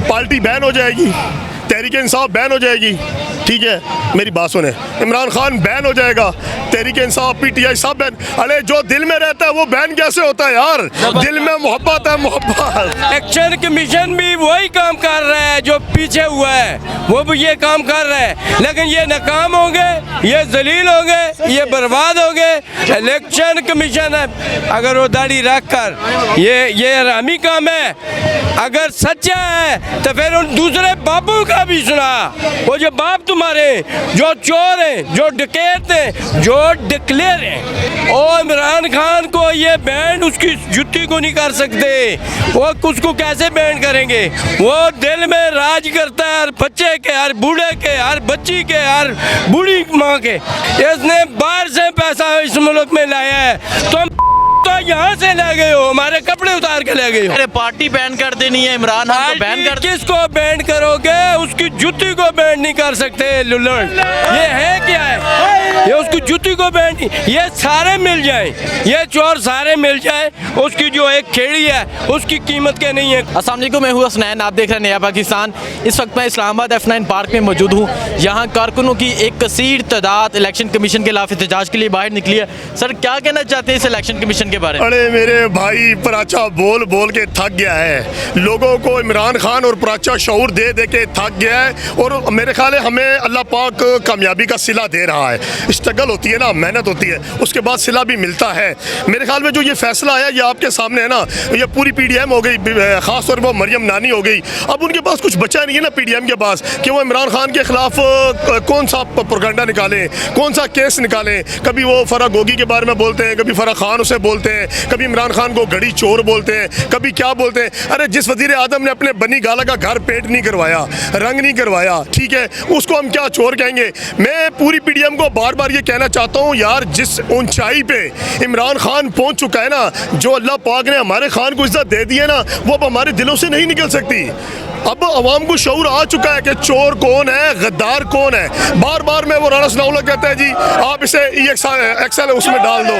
Party ban हो जाएगी, Tehreek Insaf ban हो जाएगी। ठीक है, मेरी बात सुने, इमरान खान बैन हो जाएगा, तहरीक इंसाफ, पीटीआई सब बैन। अरे जो दिल में रहता है वो बैन कैसे होता है यार? दिल में मोहब्बत है, मोहब्बत। इलेक्शन कमीशन भी वही काम कर रहा है जो पीछे हुआ है, वो भी ये काम कर रहा है, लेकिन ये नाकाम होंगे, ये जलील होंगे, ये बर्बाद होंगे। इलेक्शन कमीशन है, अगर वो दाढ़ी रख कर ये हरामी काम है, अगर सच्चा है तो फिर उन दूसरे बाबू का भी सुना। वो जो बाप तुम्हारे जो चोर हैं, जो डकैत हैं, जो डिक्लेयर हैं, और इमरान खान को ये बैंड उसकी जुत्ती को नहीं कर सकते। वो उसको कैसे बैंड करेंगे? वो दिल में राज करता है, हर बच्चे के, हर बूढ़े के, हर बच्ची के, हर बूढ़ी माँ के। इसने बाहर से पैसा इस मुल्क में लाया है, तुम तो यहाँ से ले गए हो, हमारे कपड़े उतार के ले गए हो। अरे पार्टी बैन कर देनी है, इमरान खान को बैन कर। किसको बैन करोगे? उसकी जुत्ती को बैन नहीं कर सकते लुल्लड़। ये है क्या है? ये उसकी जुत्ती को बैन नहीं, ये सारे मिल जाए, ये चोर सारे मिल जाए, उसकी जो एक खेड़ी है उसकी कीमत क्या नहीं है। अस्सलाम वालेकुम, मैं हूँ हसनैन, आप देख रहे हैं नया पाकिस्तान। इस वक्त मैं इस्लामाबाद F9 पार्क में मौजूद हूँ। यहाँ कारकुनों की एक कसीर तादाद इलेक्शन कमीशन के खिलाफ एहतजाज के लिए बाहर निकली है। सर, क्या कहना चाहते हैं इस इलेक्शन कमीशन के बारे में? अरे मेरे भाई, पराचा बोल बोल के थक गया है लोगों को। इमरान खान और पराचा शऊर दे दे के थक गया है, और मेरे ख्याल है हमें अल्लाह पाक कामयाबी का सिला दे रहा है। स्ट्रगल होती है ना, मेहनत होती है, उसके बाद सिला भी मिलता है। मेरे ख्याल में जो ये फैसला आया, ये आपके सामने है ना, ये पूरी PDM हो गई, खास तौर पर मरियम नानी हो गई। अब उनके पास कुछ बचा नहीं है ना PDM के पास, कि वो इमरान खान के खिलाफ कौन सा प्रोपेगेंडा निकालें, कौन सा केस निकालें। कभी वो फरा गोगी के बारे में बोलते हैं, कभी फरा खान उसे बोलते हैं, कभी इमरान खान को घड़ी चोर बोलते हैं, कभी क्या बोलते हैं। अरे जिस वजीर आजम ने अपने बनी गाला का घर पेंट नहीं करवाया, रंग नहीं करवाया, ठीक है, उसको हम क्या चोर कहेंगे? मैं पूरी PDM को बार बार ये कहना चाहता हूँ यार, जिस ऊंचाई पे इमरान खान पहुंच चुका है ना, जो अल्लाह पाक ने हमारे खान को इज्जत दे दी है ना, वो अब हमारे दिलों से नहीं निकल सकती। अब अवाम को शऊर आ चुका है कि चोर कौन है, गद्दार कौन है। बार बार में वो राणा सनाउल्लाह कहते हैं जी आप इसे एक्सेल उसमें डाल दो,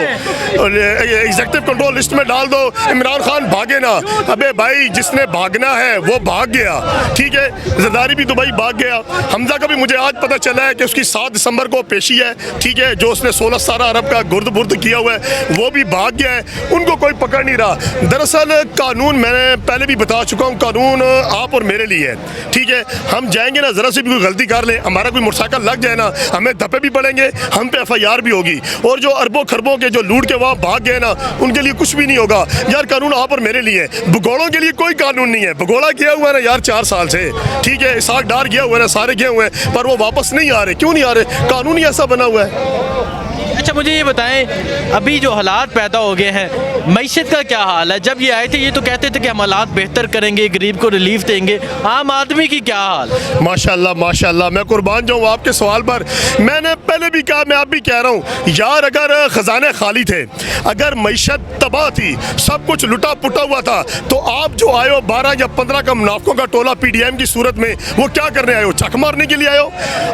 एग्जीक्यूटिव कंट्रोल लिस्ट में डाल दो, इमरान खान भागे ना। अबे भाई, जिसने भागना है वो भाग गया, ठीक है। जरदारी भी दुबई भाग गया। हमजा का भी मुझे आज पता चला है कि उसकी 7 दिसंबर को पेशी है, ठीक है, जो उसने 16 अरब का गुर्द बुर्द किया हुआ है, वो भी भाग गया है। उनको कोई पकड़ नहीं रहा। दरअसल कानून, मैंने पहले भी बता चुका हूँ, कानून आप और मेरे लिए है, ठीक है। हम जाएंगे ना, जरा से भी कोई गलती कर ले, हमारा कोई मोटरसाइकिल लग जाए ना, हमें धप्पे भी पड़ेंगे, हम पे FIR भी होगी। और जो अरबों खरबों के जो लूट के वहाँ भाग गए ना, उनके लिए कुछ भी नहीं होगा यार। कानून आप और मेरे लिए, भगोड़ों के लिए कोई कानून नहीं है। भगोड़ा किया हुआ है ना यार 4 साल से, ठीक है, इसाक डार किया हुआ है ना, सारे किए हुए हैं, पर वो वापस नहीं आ रहे। क्यों नहीं आ रहे? कानून ही ऐसा बना हुआ है। अच्छा, मुझे ये बताएं, अभी जो हालात पैदा हो गए हैं, मईशत का क्या हाल है? जब ये आए थे ये तो कहते थे कि हम हालात बेहतर करेंगे, गरीब को रिलीफ देंगे, आम आदमी की क्या हाल? माशाल्लाह माशाल्लाह, मैं कुर्बान जाऊँ आपके सवाल पर। मैंने पहले भी कहा, मैं अब भी कह रहा हूँ यार, अगर खजाने खाली थे, अगर मईशत तबाह थी, सब कुछ लुटा पुटा हुआ था, तो आप जो आए हो 12 या 15 का मुनाफिकों का टोला PDM की सूरत में, वो क्या करने आए हो? चक मारने के लिए आए हो?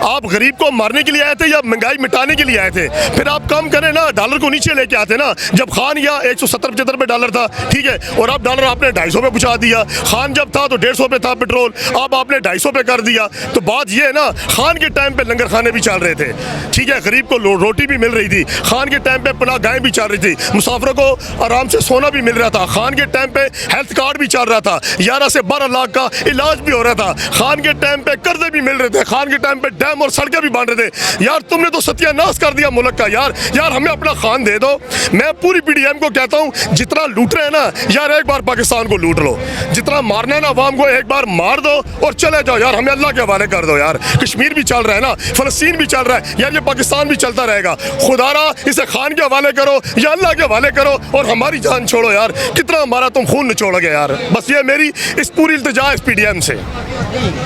आप गरीब को मारने के लिए आए थे या महंगाई मिटाने के लिए आए थे? फिर आप कम करें ना, डॉलर को नीचे लेके आते ना। जब खान या 170-75 पे डॉलर था, ठीक है, और अब डॉलर आपने 250 पे पहुंचा दिया। खान जब था तो 150 पे था पेट्रोल, अब आपने 250 पे कर दिया। तो बात ये है ना, खान के टाइम पे लंगर खाने भी चल रहे थे, ठीक है, गरीब को रोटी भी मिल रही थी। खान के टाइम पे पनाह गाहें भी चल रही थी, मुसाफिरों को आराम से सोना भी मिल रहा था। खान के टाइम पे हेल्थ कार्ड भी चल रहा था, 11 से 12 लाख का इलाज भी हो रहा था। खान के टाइम पे कर्जे भी मिल रहे थे। खान के टाइम पे डैम और सड़कें भी बन रहे थे। यार तुमने तो सत्यानाश कर दिया मुल्क का यार। यार हमें अपना खान दे दो। मैं पूरी PDM को कहता हूँ, जितना लूट रहे हैं ना यार, एक बार पाकिस्तान को लूट लो। जितना मारना है ना अवाम को, एक बार मार दो और चले जाओ यार। हमें अल्लाह के हवाले कर दो यार। कश्मीर भी चल रहा है ना, फ़लस्तीन भी चल रहा है यार, ये पाकिस्तान भी चलता रहेगा। खुदारा इसे खान के हवाले करो या अल्लाह के हवाले करो और हमारी जान छोड़ो यार। कितना हमारा तुम खून निचोड़ोगे यार। बस ये मेरी इस पूरी इल्तिजा इस PDM से।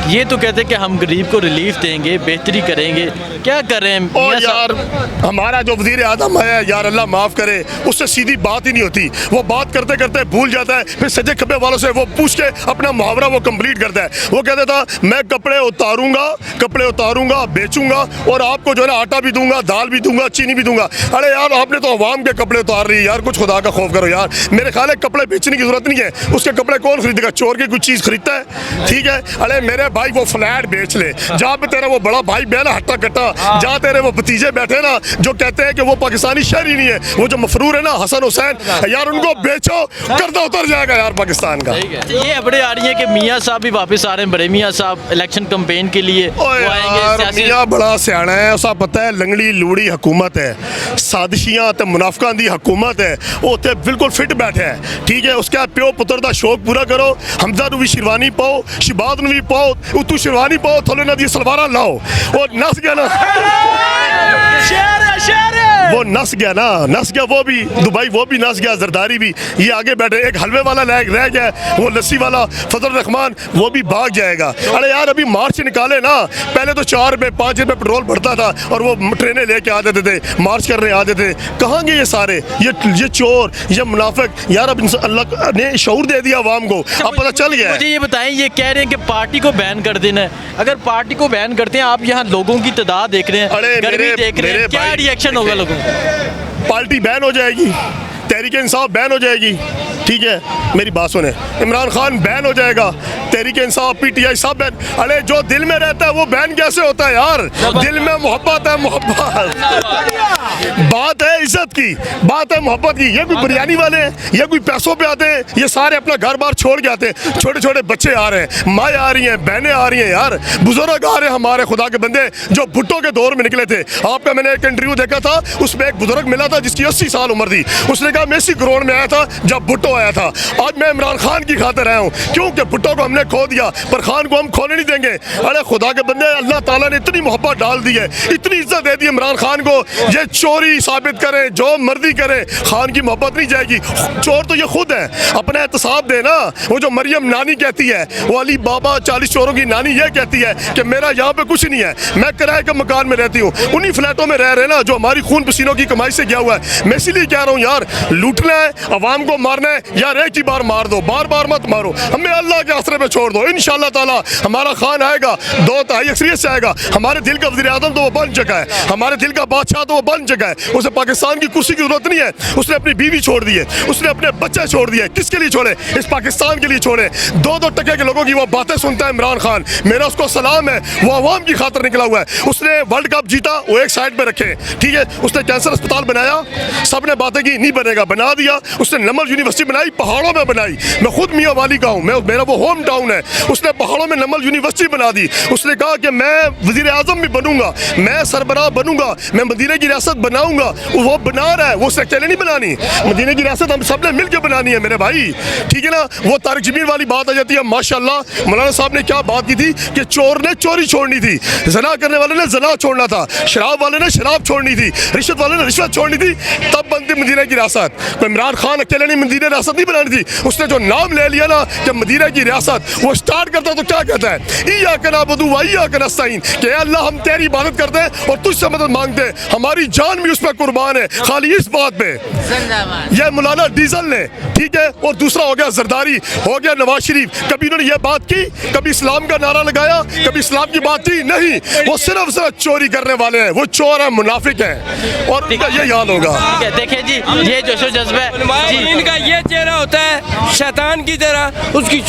ये तो कहते हैं कि हम गरीब को रिलीफ देंगे, बेहतरी करेंगे, क्या करें ओ मियां साहब? यार हमारा जो वज़ीर आज़म है यार अल्लाह माफ़ करे, उससे सीधी बात ही नहीं होती। वो बात करते करते भूल जाता है, फिर सज्जे खब्बे वालों से वो पूछ के अपना मुहावरा वो कंप्लीट करता है। वो कहता था मैं कपड़े उतारूंगा बेचूंगा और आपको जो है ना आटा भी दूंगा, दाल भी दूंगा, चीनी भी दूंगा। अरे यार आपने तो अवाम के कपड़े उतार रही है यार, कुछ खुदा का खौफ करो यार। मेरे ख्याल है कपड़े बेचने की जरूरत नहीं है, उसके कपड़े कौन खरीदेगा? चोर की कुछ चीज़ खरीदता है, ठीक है। अरे मेरे भाई वो फ्लैट बेच ले, जहाँ पे तेरा वो बड़ा भाई बहन हट्टा कट्टा, जहाँ तेरे वो भतीजे बैठे ना जो कहते हैं कि वो पाकिस्तानी शहरी नहीं है, वो जो मफरूर है ना हसन हुसैन, यार उनको बेचो, कर्जा उतर जाएगा यार पाकिस्तान का। ये खबरें आ रही हैं कि मियां साहब भी वापस आ रहे हैं, बड़े मियां साहब इलेक्शन कैंपेन के लिए वो आएंगे। मियां बड़ा सियाना है, उसा पता है लंगड़ी लूड़ी हुकूमत है, साजिशियां ते मुनाफिकां दी हुकूमत है, वो उत्थे बिल्कुल फिट बैठे है, ठीक है। उसका प्यो पुत्र दा शौक पूरा करो, हमजा नू भी शेरवानी पाओ, शिबाद नू भी पाओ, उतू शेरवानी पाओ, थोड़े ना दी सलवारा लाओ। और नस गया ना वो नस गया वो भी दुबई, वो भी नस गया, जरदारी भी। ये आगे बैठे, एक हलवे वाला रह गया, वो लस्सी वाला फजल रहमान, वो भी भाग जाएगा। अरे यार अभी मार्च निकाले ना, पहले तो 4 रुपये 5 रुपये पेट्रोल बढ़ता था और वो ट्रेनें लेके आ जाते थे, मार्च करने आ जाते थे। कहाँ गए ये सारे, ये चोर, ये मुनाफिक? यार अब अल्लाह ने शऊर दे दिया आवाम को, अब पता चल गया। मुझे ये बताएं, ये कह रहे हैं कि पार्टी को बैन कर देना है। अगर पार्टी को बैन करते हैं, आप यहाँ लोगों की तादाद देख रहे हैं, गर्मी देख रहे हैं, क्या रिएक्शन होगा लोगों का? पार्टी बैन हो जाएगी, तहरीक इंसाफ बैन हो जाएगी, ठीक है। मेरी बात सुने, इमरान खान बैन हो जाएगा, तहरीक इंसाफ PTI सब बैन। अरे जो दिल में रहता है वो बैन कैसे होता है यार? दिल में मोहब्बत है, मोहब्बत बात है इज्जत की, बात है मोहब्बत की। ये कोई बिरयानी वाले हैं, ये कोई पैसों पे आते हैं, ये सारे अपना घर बार छोड़ के आते हैं। छोटे छोटे बच्चे आ रहे हैं, माएँ आ रही हैं, बहनें आ रही हैं यार, बुजुर्ग आ रहे हैं हमारे खुदा के बंदे जो भुट्टो के दौर में निकले थे। आपका मैंने एक इंटरव्यू देखा था, उसमें एक बुजुर्ग मिला था जिसकी 80 साल उम्र थी। उसने कहा मैं इसी ग्राउंड में आया था जब भुट्टो आया था। आज मैं इमरान खान की खातिर आया हूँ क्योंकि भुट्टो को हमने खो दिया, पर खान को हम खोने नहीं देंगे। अरे खुदा के बंदे, अल्लाह ताला ने इतनी मोहब्बत डाल दी है, इतनी इज्जत दे दी इमरान खान को, ये चोरी साबित करे, जो मर्जी करे, खान की मोहब्बत नहीं जाएगी। चोर तो ये खुद है, अपना एहतसाब दे ना। वो जो मरियम नानी कहती है, वो अली बाबा 40 चोरों की नानी ये कहती है कि मेरा यहाँ पे कुछ नहीं है, मैं किराए के मकान में रहती हूँ, उन्हीं फ्लैटों में रह रहे ना जो हमारी खून पसीनों की कमाई से गया हुआ है। मैं इसीलिए कह रहा हूँ यार, लूटना है, अवाम को मारना है यार, एक ही बार मार दो, बार बार मत मारो, हमें अल्लाह के आसरे पे छोड़ दो। इंशाअल्लाह ताला हमारा खान आएगा, 2/3 अक्सरियत से आएगा। हमारे दिल का वज़ीर आज़म तो वो बन चुका है, हमारे दिल का बादशाह तो वो बन चुका है। उसे पाकिस्तान की कुर्सी की जरूरत नहीं है, उसने अपनी बीवी छोड़ दी है, उसने अपने बच्चे छोड़ दिए। किसके लिए छोड़े? इस पाकिस्तान के लिए छोड़े। 2-2 टके के लोगों की वो बातें सुनता है इमरान खान, मेरा उसको सलाम है, वो अवाम की खातिर निकला हुआ है। उसने वर्ल्ड कप जीता, वो एक साइड पे रखे, ठीक है। उसने कैंसर अस्पताल बनाया, सबने बातें की नहीं बनेगा, बना दिया। उसने नमल यूनिवर्सिटी बनाई, पहाड़ों में बनाई। मैं खुद मियाँ वाली का हूँ, मेरा वो होम टाउन है। उसने पहाड़ों में नमल यूनिवर्सिटी बना दी। उसने कहा कि मैं वज़ीर आज़म भी बनूंगा, मैं सरबराह बनूंगा, मैं मदीने की रियासत बनाऊंगा। वो बना रहा है, वो उसने अकेले नहीं बनानी, मदीने की रियासत हम सब ने मिल के बनानी है मेरे भाई, ठीक है ना। वो तारिक जमील वाली बात आ जाती है। माशाल्लाह मौलाना साहब ने क्या बात की थी कि चोर ने चोरी छोड़नी थी, जना करने वाले ने जना छोड़ना था, शराब वाले ने शराब छोड़नी थी, रिश्वत वाले ने रिश्वत छोड़नी थी, तब बनती मदीने की रियासत। तो इमरान खान अकेले ने मदीने की रियासत नहीं बनानी थी। उसने जो नाम ले लिया ना कि मदीने की रियासत, वो स्टार्ट करता तो क्या कहता है, इय्याका नअबुदु व इय्याका नस्तईन, कि अल्लाह हम तेरी इबादत करते हैं और तुझसे मदद मांगते हैं, हमारी जान भी उस पर कुर्बान है। खाली इस बात पे यह मौलाना डीजल ने, ठीक है, और दूसरा हो गया जरदारी, हो गया नवाज शरीफ, कभी उन्होंने यह बात की, कभी इस्लाम का नारा लगाया, कभी इस्लाम की बात की नहीं। वो सिर्फ चोरी करने वाले हैं, वो चोर है, मुनाफिक है, और उनका ये याद होगा। देखिए जी, ये जोशो जज्बा इनका ये चेहरा होता है शैतान की तरह, उसकी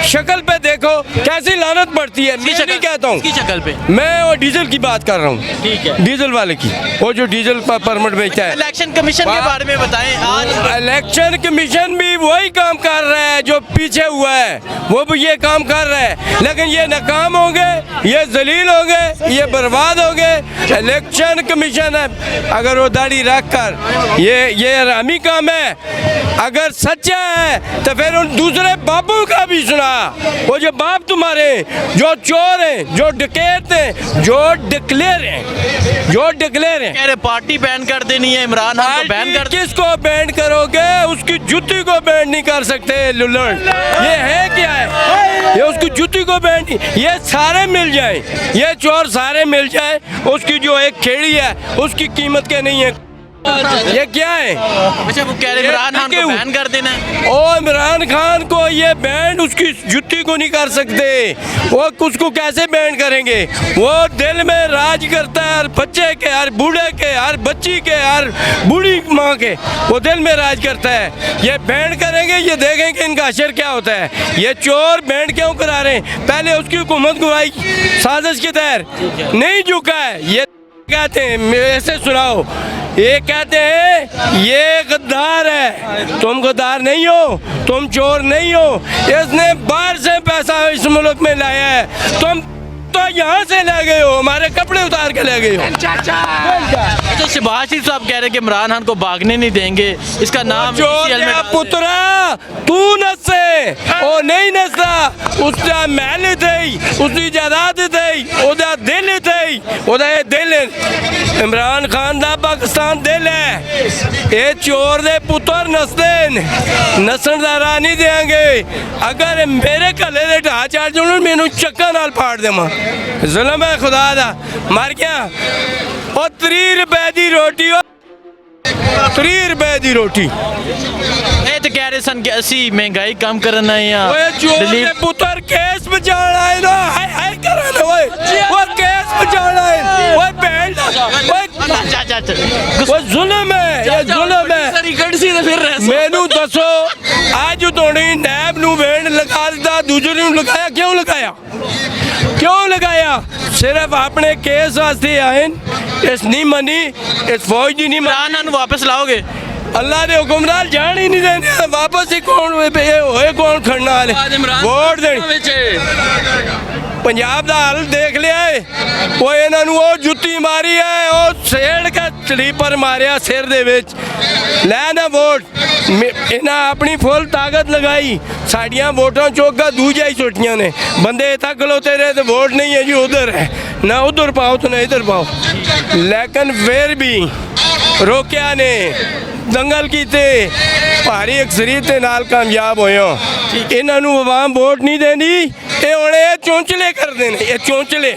शक्ल पे देखो कैसी लानत पड़ती है। मैं नहीं कहता हूँ शक्ल पे, मैं वो डीजल की बात कर रहा हूँ, ठीक है, डीजल वाले की, वो जो डीजल परमिट बेचता है। इलेक्शन कमीशन के बारे में बताएं। आज इलेक्शन कमीशन भी वही काम कर रहा है जो पीछे हुआ है, वो भी ये काम कर रहा है, लेकिन ये नाकाम होंगे, ये जलील होंगे, ये बर्बाद होंगे। इलेक्शन कमीशन है, अगर वो दाढ़ी रख कर ये हरामी काम है, अगर सच्चा है तो फिर उन दूसरे बापों का भी सुना। वो जो बाप तुम्हारे जो चोर हैं, जो डकैत हैं, जो डिक्लेयर हैं, जो डिक्लेयर हैं। कह रहे पार्टी बैन कर देनी है, इमरान खान को बैन कर। किसको बैन करोगे? उसकी जूती को बैन नहीं कर सकते लुल्लड़। ये है क्या है? ये उसकी जूती को बैन नहीं, ये सारे मिल जाए, ये चोर सारे मिल जाए, उसकी जो एक खेड़ी है उसकी कीमत के नहीं है। ये क्या है? अच्छा वो कह रहे इमरान खान को बैन कर देना है। ओ इमरान खान को ये बैन उसकी जुत्ती को नहीं कर सकते। वो उसको कैसे बैन करेंगे? वो दिल में राज करता है, हर बच्चे के, हर बूढ़े के, हर बच्ची के, हर बूढ़ी माँ के, वो दिल में राज करता है। ये बैन करेंगे, ये देखेंगे इनका असर क्या होता है। ये चोर बैन क्यों करा रहे हैं? पहले उसकी हुकूमत गुराई साजिश के तहत नहीं झुका है। ये कहते हैं, ऐसे सुनाओ, ये कहते हैं ये गद्दार है। तुम गद्दार नहीं हो, तुम चोर नहीं हो। इसने बाहर से पैसा इस मुल्क में लाया है, तुम तो यहाँ से ले गए हो, हमारे कपड़े उतार के ले गए हो। अच्छा शहबाज शरीफ साहब कह रहे हैं कि इमरान खान को भागने नहीं देंगे, इसका नाम पुत्रा तू नसे ओ नहीं नसता। उसका महल थे, उसकी जायदाद थी, ओदा दिल थे, ओदा ये दिल इमरान खान दा पाकिस्तान दिल है। ये चोर दे पुत्र नसदे नसन दा राह नहीं देंगे। अगर मेरे कले दे ढा चढ़ जाओ मैनू चक्का नाल फाड़ देवां। जुल्म है खुदा दा, मर गया। और 30 रुपए दी रोटी, 30 रुपए दी रोटी। ये तो कह रहे सन कि असी महंगाई कम करना है या ओए चोर दे पुत्र केस बचाना है ना, हाय हाय करना ओए, वो केस बचाना है ओए बहन ओए, वो जुल्म है, ये जुल्म है। मैनू दसो आज तोड़ी नैब नू भेड़ लगा दिता, दूसरे नू लगाया क्यों लगाया? क्यों लगाया? सिर्फ अपने केस वास्ते आए। इस नहीं मनी, इस फौज की नहीं इमरान खान वापस लाओगे? अल्लाह ने हुक्मरान जान ही नहीं देने, वापस ही कौन होए कौन खड़ना वाले वोट देने। पंजाब दा हाल देख लिया है, वो इन्हां नूं वो जुत्ती मारी है, वो सेड़ का स्लीपर मारिया सिर दे विच, लै ना वोट। इन्हां अपनी फुल ताकत लगाई, साड़ियां वोटां चौका दूजा ही सुटियां ने। बंदे इत्थै खलोते रहे तो वोट नहीं है जी उधर है, ना उधर पाओ तो ना इधर पाओ। लेकिन फिर भी रोकिया ने, दंगल कीते, भारी अक्सरीत दे नाल कामयाब होए हो। इन्हां नूं आवाम वोट नहीं देनी, ये हुण ये चौंचले करदे ने, ये चौंचले।